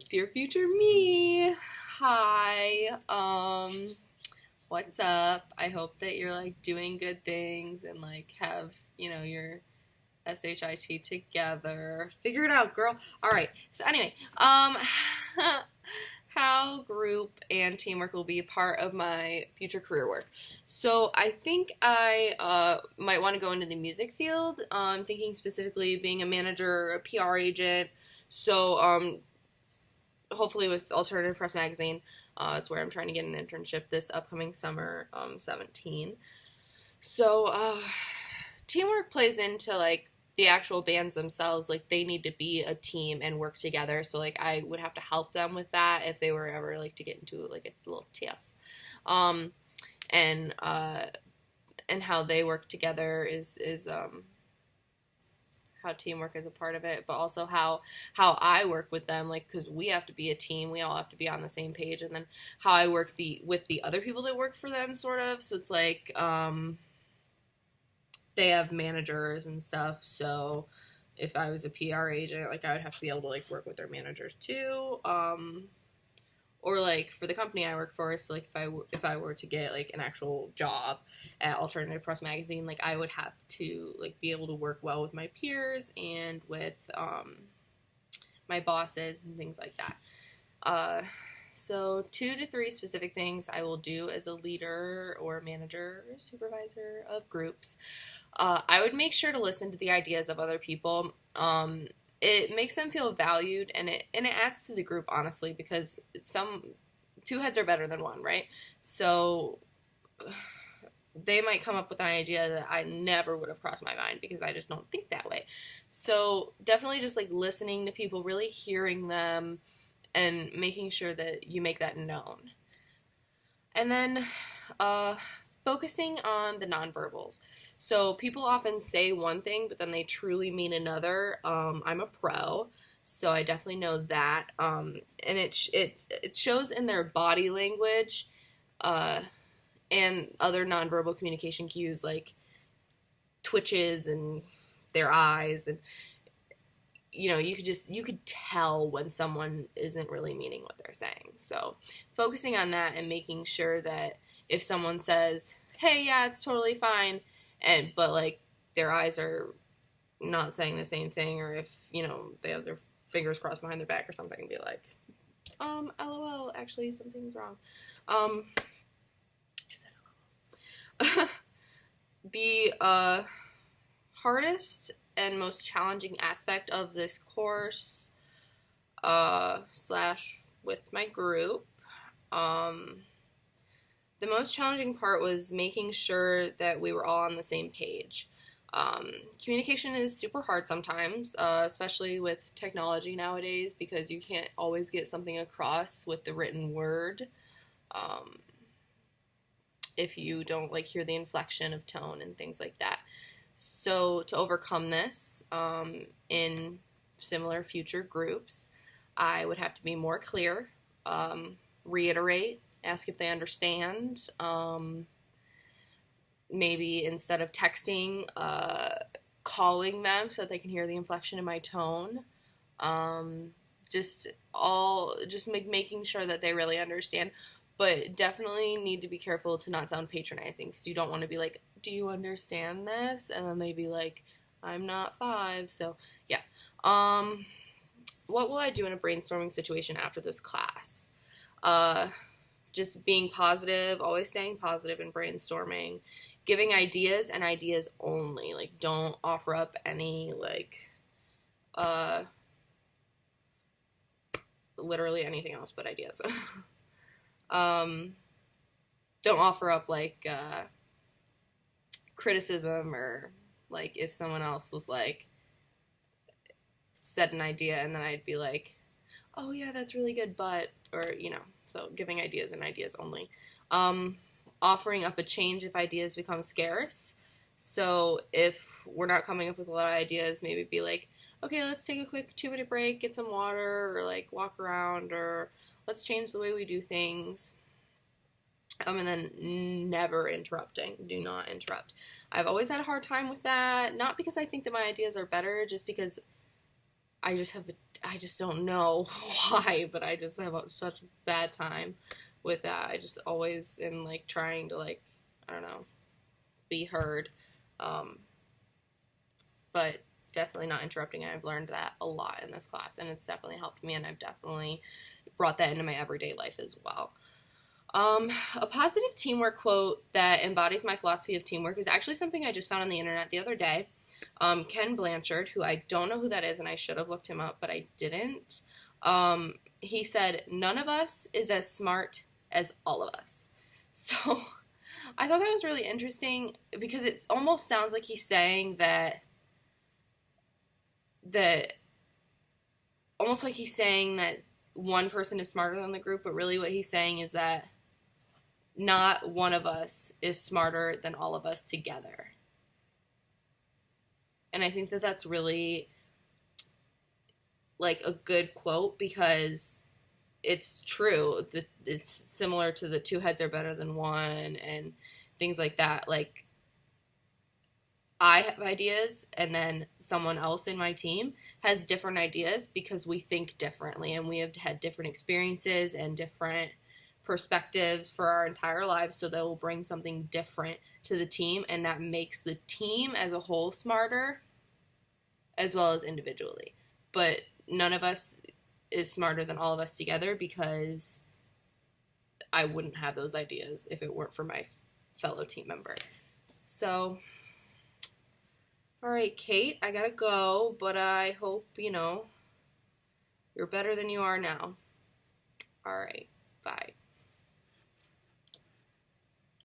Dear future me, hi. What's up? I hope that you're like doing good things and like have, your SHIT together. Figure it out, girl. All right. So anyway, how group and teamwork will be a part of my future career work. So I think I might want to go into the music field. I'm thinking specifically being a manager, a PR agent. So hopefully with Alternative Press Magazine. It's where I'm trying to get an internship this upcoming summer, 17. So teamwork plays into like the actual bands themselves. Like they need to be a team and work together. So like I would have to help them with that if they were ever like to get into like a little tiff. Um, and how they work together is how teamwork is a part of it, but also how I work with them, like because we have to be a team, we all have to be on the same page, and then how I work with the other people that work for them, sort of. So it's like they have managers and stuff. So if I was a PR agent, like I would have to be able to like work with their managers too. Or like for the company I work for, so like if I were to get like an actual job at Alternative Press Magazine, like I would have to like be able to work well with my peers and with my bosses and things like that. So 2 to 3 specific things I will do as a leader or manager or supervisor of groups. I would make sure to listen to the ideas of other people. It makes them feel valued, and it adds to the group, honestly, because two heads are better than one, right? So they might come up with an idea that I never would have crossed my mind because I just don't think that way. So definitely just like listening to people, really hearing them, and making sure that you make that known. And then focusing on the nonverbals. So people often say one thing, but then they truly mean another. I'm a pro, so I definitely know that. And it shows in their body language, and other nonverbal communication cues like twitches and their eyes, and you could tell when someone isn't really meaning what they're saying. So focusing on that and making sure that if someone says, "Hey, yeah, it's totally fine," but like their eyes are not saying the same thing, or if they have their fingers crossed behind their back or something, be like, LOL, actually something's wrong. The hardest and most challenging aspect of this course slash with my group, the most challenging part was making sure that we were all on the same page. Communication is super hard sometimes, especially with technology nowadays, because you can't always get something across with the written word if you don't like hear the inflection of tone and things like that. So to overcome this, in similar future groups, I would have to be more clear, reiterate, ask if they understand. Maybe instead of texting, calling them so that they can hear the inflection in my tone. Just making sure that they really understand. But definitely need to be careful to not sound patronizing, because you don't want to be like, "Do you understand this?" And then they'd be like, "I'm not 5." So yeah. What will I do in a brainstorming situation after this class? Just being positive, always staying positive in brainstorming, giving ideas and ideas only. Like, don't offer up any, like, literally anything else but ideas. Don't offer up, like, criticism, or, like, if someone else was, like, said an idea and then I'd be like, "Oh, yeah, that's really good, but," or, so giving ideas and ideas only. Offering up a change if ideas become scarce. So if we're not coming up with a lot of ideas, maybe be like, "Okay, let's take a quick 2-minute break, get some water, or like walk around, or let's change the way we do things." And then never interrupting. Do not interrupt. I've always had a hard time with that, not because I think that my ideas are better, just because I just don't know why, but I just have such a bad time with that. I just always am like trying to like, I don't know, be heard. Um, but definitely not interrupting. I've learned that a lot in this class, and it's definitely helped me, and I've definitely brought that into my everyday life as well. A positive teamwork quote that embodies my philosophy of teamwork is actually something I just found on the internet the other day. Ken Blanchard, who I don't know who that is, and I should have looked him up, but I didn't. He said, "None of us is as smart as all of us." So I thought that was really interesting because it almost sounds like he's saying that almost like he's saying that one person is smarter than the group, but really what he's saying is that not one of us is smarter than all of us together. And I think that that's really like a good quote because it's true. It's similar to the two heads are better than one and things like that. Like, I have ideas and then someone else in my team has different ideas because we think differently and we have had different experiences and different perspectives for our entire lives, so they will bring something different to the team, and that makes the team as a whole smarter as well as individually. But none of us is smarter than all of us together because I wouldn't have those ideas if it weren't for my fellow team member. So, all right, Kate, I gotta go, but I hope, you're better than you are now. All right, bye.